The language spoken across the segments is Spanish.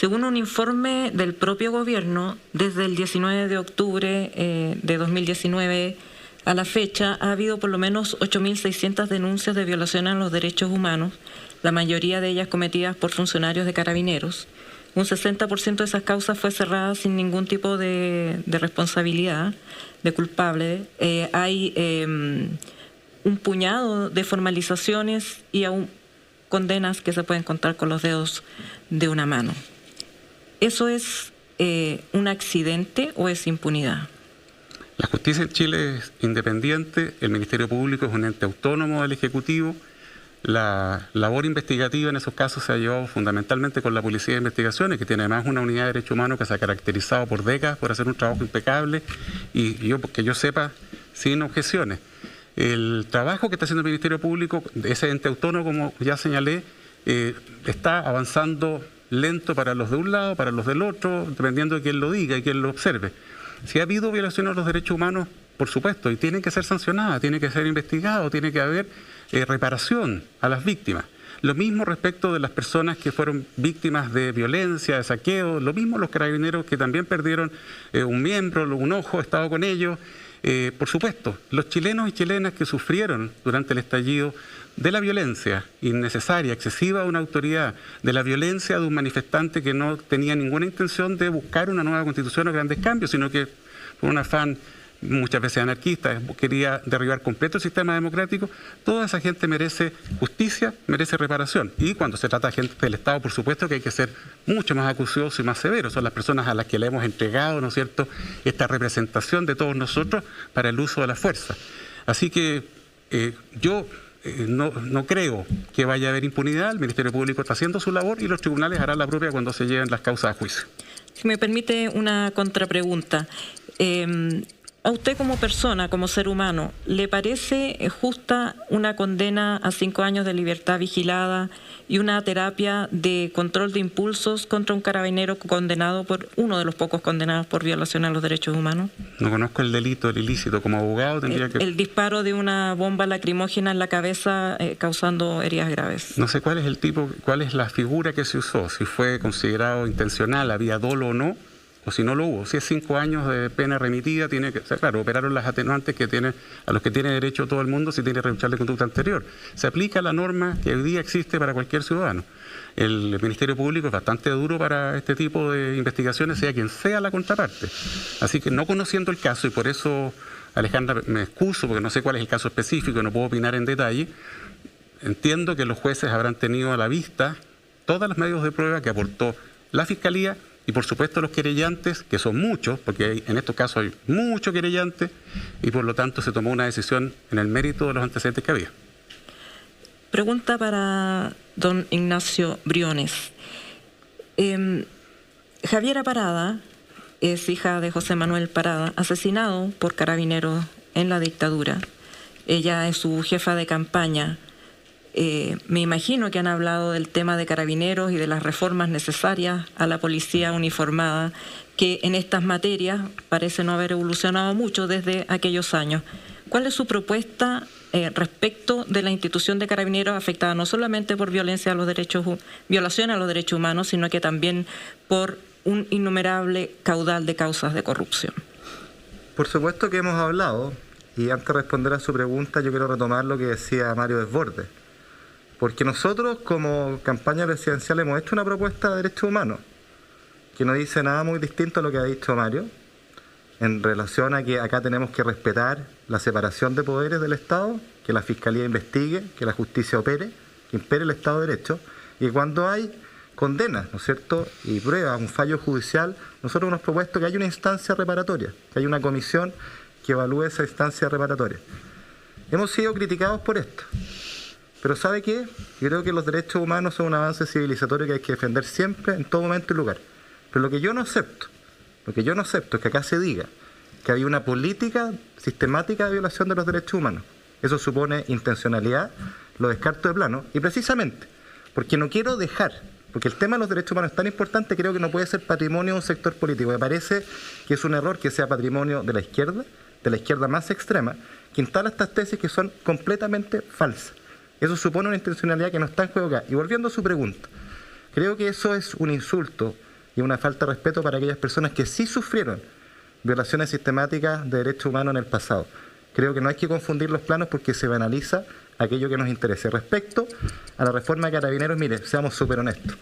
Según un informe del propio gobierno, desde el 19 de octubre de 2019 a la fecha ha habido por lo menos 8.600 denuncias de violación a los derechos humanos, la mayoría de ellas cometidas por funcionarios de Carabineros. Un 60% de esas causas fue cerrada sin ningún tipo de responsabilidad de culpable. Hay un puñado de formalizaciones y aún condenas que se pueden contar con los dedos de una mano. ¿Eso es un accidente o es impunidad? La justicia en Chile es independiente, el Ministerio Público es un ente autónomo del Ejecutivo. La labor investigativa en esos casos se ha llevado fundamentalmente con la Policía de Investigaciones, que tiene además una unidad de derechos humanos que se ha caracterizado por décadas por hacer un trabajo impecable y que yo sepa, sin objeciones. El trabajo que está haciendo el Ministerio Público, ese ente autónomo, como ya señalé, está avanzando lento para los de un lado, para los del otro, dependiendo de quién lo diga y quién lo observe. Si ha habido violaciones a los derechos humanos, por supuesto, y tienen que ser sancionadas, tiene que ser investigado, tiene que haber reparación a las víctimas. Lo mismo respecto de las personas que fueron víctimas de violencia, de saqueo, lo mismo los carabineros que también perdieron un miembro, un ojo, he estado con ellos. Por supuesto, los chilenos y chilenas que sufrieron durante el estallido de la violencia innecesaria, excesiva de una autoridad, de la violencia de un manifestante que no tenía ninguna intención de buscar una nueva constitución o grandes cambios, sino que por un afán muchas veces anarquista, quería derribar completo el sistema democrático. Toda esa gente merece justicia, merece reparación. Y cuando se trata de gente del Estado, por supuesto que hay que ser mucho más acucioso y más severo. Son las personas a las que le hemos entregado, ¿no es cierto?, esta representación de todos nosotros para el uso de la fuerza. Así que yo no creo que vaya a haber impunidad. El Ministerio Público está haciendo su labor y los tribunales harán la propia cuando se lleven las causas a juicio. Si me permite una contrapregunta. ¿A usted como persona, como ser humano, le parece justa una condena a 5 años de libertad vigilada y una terapia de control de impulsos contra un carabinero condenado por uno de los pocos condenados por violación a los derechos humanos? No conozco el delito, el ilícito. Como abogado tendría que... El disparo de una bomba lacrimógena en la cabeza causando heridas graves. No sé cuál es el tipo, cuál es la figura que se usó, si fue considerado intencional, había dolo o no, o si no lo hubo. Si es 5 años de pena remitida, tiene que, o sea, claro, operaron las atenuantes que tiene, a los que tiene derecho todo el mundo si tiene reprochable conducta anterior. Se aplica la norma que hoy día existe para cualquier ciudadano. El Ministerio Público es bastante duro para este tipo de investigaciones, sea quien sea la contraparte. Así que no conociendo el caso, y por eso, Alejandra, me excuso porque no sé cuál es el caso específico, no puedo opinar en detalle, entiendo que los jueces habrán tenido a la vista todos los medios de prueba que aportó la Fiscalía y por supuesto los querellantes, que son muchos, porque en estos casos hay muchos querellantes, y por lo tanto se tomó una decisión en el mérito de los antecedentes que había. Pregunta para don Ignacio Briones. Javiera Parada es hija de José Manuel Parada, asesinado por carabineros en la dictadura. Ella es su jefa de campaña. Me imagino que han hablado del tema de carabineros y de las reformas necesarias a la policía uniformada, que en estas materias parece no haber evolucionado mucho desde aquellos años. ¿Cuál es su propuesta respecto de la institución de carabineros afectada no solamente por violación a los derechos humanos, sino que también por un innumerable caudal de causas de corrupción? Por supuesto que hemos hablado, y antes de responder a su pregunta yo quiero retomar lo que decía Mario Desbordes. Porque nosotros como campaña presidencial hemos hecho una propuesta de derechos humanos que no dice nada muy distinto a lo que ha dicho Mario en relación a que acá tenemos que respetar la separación de poderes del Estado, que la Fiscalía investigue, que la justicia opere, que impere el Estado de Derecho, y cuando hay condenas, ¿no es cierto?, y pruebas, un fallo judicial, nosotros hemos propuesto que haya una instancia reparatoria, que haya una comisión que evalúe esa instancia reparatoria. Hemos sido criticados por esto. Pero ¿sabe qué? Yo creo que los derechos humanos son un avance civilizatorio que hay que defender siempre, en todo momento y lugar. Pero lo que yo no acepto es que acá se diga que hay una política sistemática de violación de los derechos humanos. Eso supone intencionalidad, lo descarto de plano, y precisamente porque no quiero dejar, porque el tema de los derechos humanos es tan importante, creo que no puede ser patrimonio de un sector político. Me parece que es un error que sea patrimonio de la izquierda más extrema, que instala estas tesis que son completamente falsas. Eso supone una intencionalidad que no está en juego acá. Y volviendo a su pregunta, creo que eso es un insulto y una falta de respeto para aquellas personas que sí sufrieron violaciones sistemáticas de derechos humanos en el pasado. Creo que no hay que confundir los planos porque se banaliza aquello que nos interese. Respecto a la reforma de Carabineros, mire, seamos súper honestos.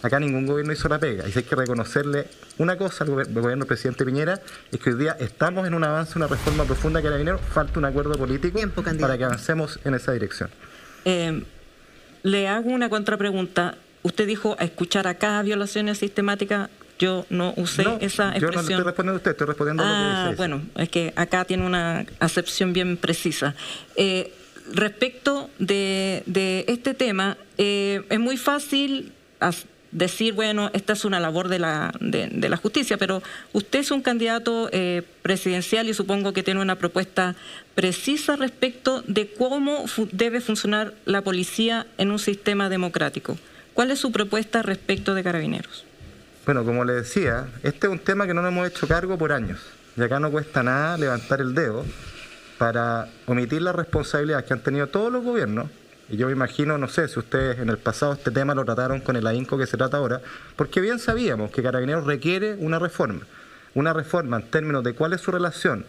Acá ningún gobierno hizo la pega. Y si hay que reconocerle una cosa al gobierno del presidente Piñera, es que hoy día estamos en un avance, una reforma profunda de Carabineros, falta un acuerdo político para que avancemos en esa dirección. Le hago una contrapregunta. Usted dijo a escuchar acá violaciones sistemáticas. Yo no usé esa expresión. Yo no le estoy respondiendo a usted, estoy respondiendo a lo que dice. Bueno, es que acá tiene una acepción bien precisa. Respecto de este tema, es muy fácil decir, bueno, esta es una labor de la justicia, pero usted es un candidato presidencial y supongo que tiene una propuesta precisa respecto de cómo debe funcionar la policía en un sistema democrático. ¿Cuál es su propuesta respecto de Carabineros? Bueno, como le decía, este es un tema que no nos hemos hecho cargo por años. Y acá no cuesta nada levantar el dedo para omitir las responsabilidades que han tenido todos los gobiernos. Y yo me imagino, no sé, si ustedes en el pasado este tema lo trataron con el ahínco que se trata ahora, porque bien sabíamos que Carabineros requiere una reforma en términos de cuál es su relación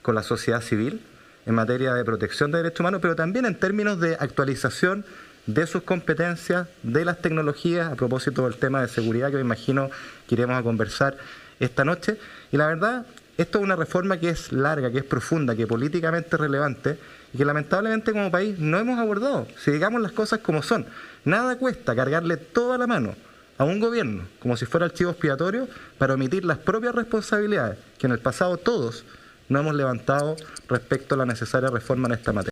con la sociedad civil en materia de protección de derechos humanos, pero también en términos de actualización de sus competencias, de las tecnologías, a propósito del tema de seguridad que me imagino que iremos a conversar esta noche. Y la verdad, esto es una reforma que es larga, que es profunda, que políticamente es relevante y que lamentablemente como país no hemos abordado. Si digamos las cosas como son, nada cuesta cargarle toda la mano a un gobierno como si fuera archivo expiatorio para omitir las propias responsabilidades que en el pasado todos no hemos levantado respecto a la necesaria reforma en esta materia.